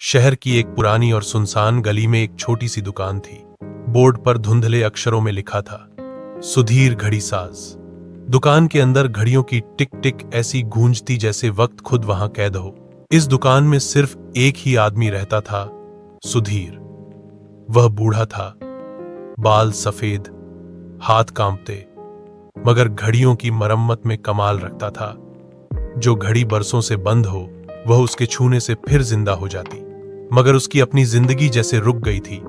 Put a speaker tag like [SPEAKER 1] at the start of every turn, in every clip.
[SPEAKER 1] शहर की एक पुरानी और सुनसान गली में एक छोटी सी दुकान थी। बोर्ड पर धुंधले अक्षरों में लिखा था, सुधीर घड़ी साज। दुकान के अंदर घड़ियों की टिक टिक ऐसी गूंजती जैसे वक्त खुद वहां कैद हो। इस दुकान में सिर्फ एक ही आदमी रहता था, सुधीर। वह बूढ़ा था, बाल सफेद, हाथ कांपते, मगर घड़ियों की मरम्मत में कमाल रखता था। जो घड़ी बरसों से बंद हो, वह उसके छूने से फिर जिंदा हो जाती। मगर उसकी अपनी जिंदगी जैसे रुक गई थी।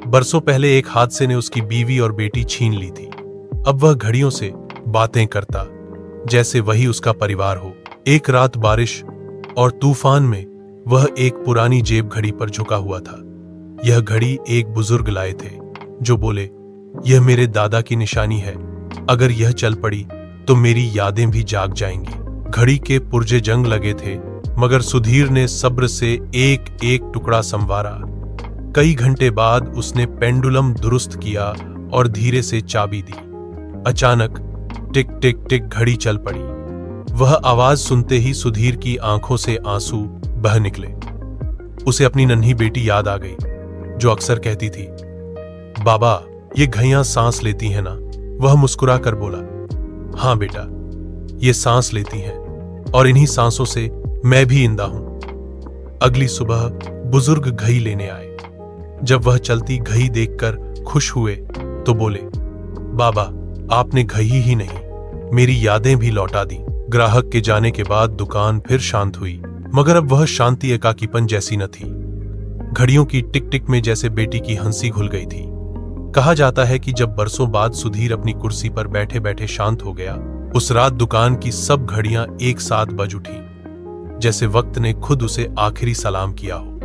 [SPEAKER 1] बरसों पहले एक हादसे ने उसकी बीवी और बेटी छीन ली थी। अब वह घड़ियों से बातें करता, जैसे वही उसका परिवार हो। एक रात बारिश और तूफान में वह एक पुरानी जेब घड़ी पर झुका हुआ था। यह घड़ी एक बुजुर्ग लाए थे, जो बोले, यह मेरे दादा की निशानी है। अगर यह चल पड़ी तो मेरी यादें भी जाग जाएंगी। घड़ी के पुर्जे जंग लगे थे, मगर सुधीर ने सब्र से एक एक टुकड़ा संवारा। कई घंटे बाद उसने पेंडुलम दुरुस्त किया और धीरे से चाबी दी। अचानक टिक टिक टिक घड़ी चल पड़ी। वह आवाज सुनते ही सुधीर की आंखों से आंसू बह निकले। उसे अपनी नन्ही बेटी याद आ गई, जो अक्सर कहती थी, बाबा ये घड़ियां सांस लेती हैं ना। वह मुस्कुरा कर बोला, हाँ बेटा, ये सांस लेती हैं, और इन्हीं सांसों से मैं भी इंदा हूं। अगली सुबह बुजुर्ग घड़ी लेने आए। जब वह चलती घड़ी देखकर खुश हुए तो बोले, बाबा आपने घड़ी ही नहीं, मेरी यादें भी लौटा दी। ग्राहक के जाने के बाद दुकान फिर शांत हुई, मगर अब वह शांति एकाकीपन जैसी न थी। घड़ियों की टिक टिक में जैसे बेटी की हंसी घुल गई थी। कहा जाता है कि जब बरसों बाद सुधीर अपनी कुर्सी पर बैठे बैठे शांत हो गया, उस रात दुकान की सब घड़ियां एक साथ बज उठी, जैसे वक्त ने खुद उसे आखिरी सलाम किया हो।